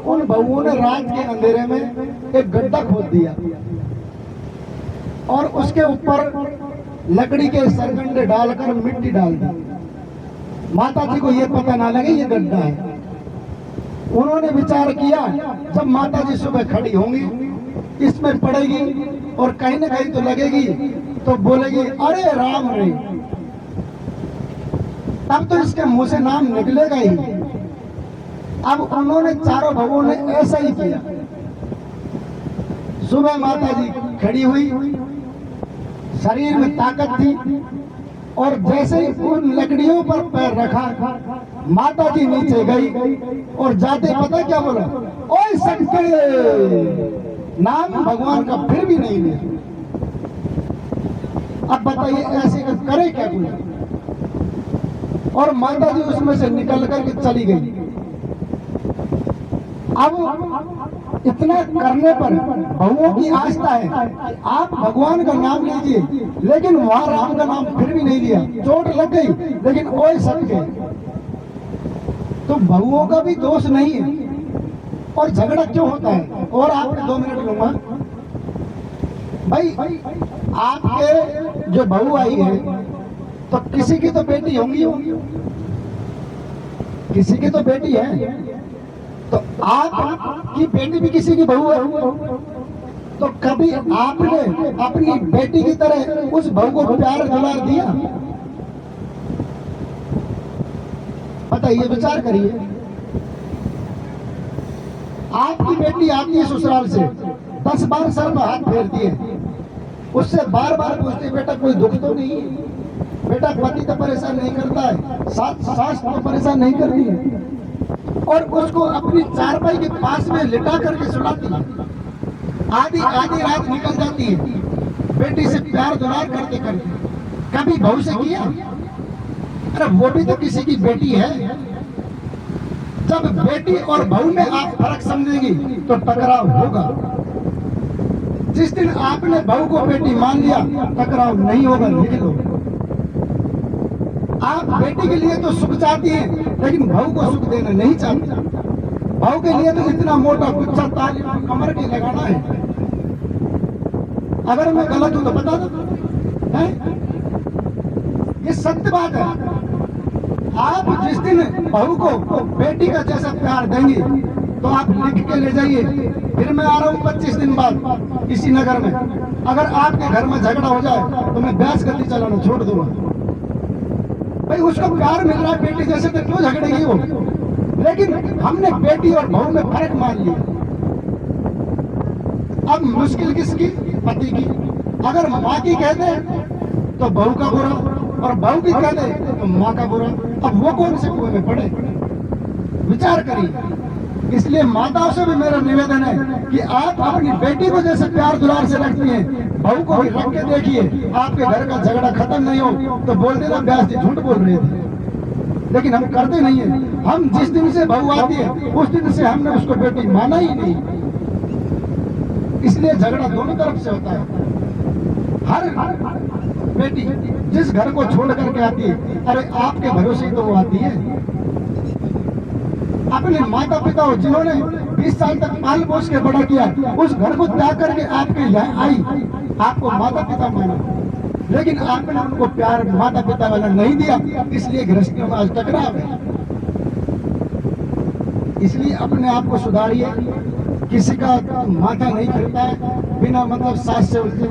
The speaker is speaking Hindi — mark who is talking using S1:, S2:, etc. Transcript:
S1: उन बहुओं ने रात के अंधेरे में एक गड्ढा खोद दिया और उसके ऊपर लकड़ी के सरकंडे डालकर मिट्टी डाल दी। माता जी को यह पता ना लगे ये गड्ढा है। उन्होंने विचार किया, जब माता जी सुबह खड़ी होंगी, इसमें पड़ेगी और कहीं ना कहीं तो लगेगी, तो बोलेगी अरे राम रे, तब तो इसके मुंह से नाम निकलेगा ही। अब उन्होंने चारों बहुओं ने ऐसा ही किया। सुबह माता जी खड़ी हुई, शरीर में ताकत थी, और जैसे ही उन लकड़ियों पर पैर रखा, माता जी नीचे गई और जाते पता क्या बोला, ओए शंकर, नाम भगवान का फिर भी नहीं लिया। अब बताइए ऐसे करे क्या कोई? और माता जी उसमें से निकल करके चली गई। अब इतना करने पर बहुओं की आस्था है, आप भगवान का नाम लीजिए, लेकिन वहां राम का नाम फिर भी नहीं लिया। चोट लग गई, लेकिन ओए सट गए। तो बहुओं का भी दोष नहीं है। और झगड़ा क्यों होता है? और आपके 2 मिनट लूंगा भाई। आपके जो बहू आई है, तो किसी की तो बेटी होंगी, किसी की तो बेटी है, तो आपकी बेटी भी किसी की बहू है। तो कभी आपने अपनी बेटी की तरह उस बहू को प्यार दुलार दिया? बताइए, विचार करिए। आपकी बेटी आती है ससुराल से, 10 बार सर पर हाथ फेरती है, उससे बार बार पूछती, बेटा कोई दुख तो नहीं है? बेटा पति तो परेशान नहीं करता है, सास तो परेशान नहीं करती है, और उसको अपनी चारपाई के पास में लिटा करके सुलाती है। आधी रात निकल जाती है बेटी से प्यार दुलार करते करते। कभी बहू से किया? अरे वो भी तो किसी की बेटी है। जब बेटी और बहू में आप फर्क समझेंगी तो टकराव होगा। जिस दिन आपने बहू को बेटी मान लिया, टकराव नहीं होगा। लिख लो। आप बेटी के लिए तो सुख चाहती हैं, लेकिन बहू को सुख देना नहीं चाहती। बहू के लिए तो इतना मोटा गुच्छा ताली कमर के लगाना है। अगर मैं गलत हूं तो बता दो, ये सत्य बात है। आप जिस दिन बहू को बेटी का जैसा प्यार देंगी, तो आप लिख के ले जाइए। फिर मैं आ रहा हूँ 25 दिन बाद इसी नगर में। अगर आपके घर में झगड़ा हो जाए तो मैं बैस गति चलाना छोड़ दूंगा। भाई उसको प्यार मिल रहा है बेटी जैसे, तो क्यों झगड़ेगी वो? लेकिन हमने बेटी और बहू में फर्क मान लिया। अब मुश्किल किसकी? पति की। अगर माँ की कह दे तो बहू का बुरा, और बहू की कह दे तो माँ का बुरा। अब वो कौन से कुएं में पड़े? विचार करिए। इसलिए माताओं से भी मेरा निवेदन है कि आप अपनी बेटी को जैसे प्यार दुलार से रखती हैं, बहू को भी रख के देखिए। आपके घर का झगड़ा खत्म नहीं हो तो बोल देना ब्यास जी झूठ बोल रहे थे। लेकिन हम करते नहीं है। हम जिस दिन से बहू आती है उस दिन से हमने उसको बेटी माना ही नहीं। इसलिए झगड़ा दोनों तरफ से होता है। हर बेटी जिस घर को छोड़ करके आती है, अरे आपके भरोसे ही तो वो आती है। अपने माता पिता हो जिन्होंने 20 साल तक पाल पोस के बड़ा किया, उस घर को त्याग करके आपके यहाँ आई, आपको माता पिता माना, लेकिन आपने उनको प्यार माता पिता वाला नहीं दिया। इसलिए गृहस्थियों में आज टकराव है। इसलिए अपने आप को सुधारिए। किसी का माथा नहीं फिरता है बिना मतलब सास से उसके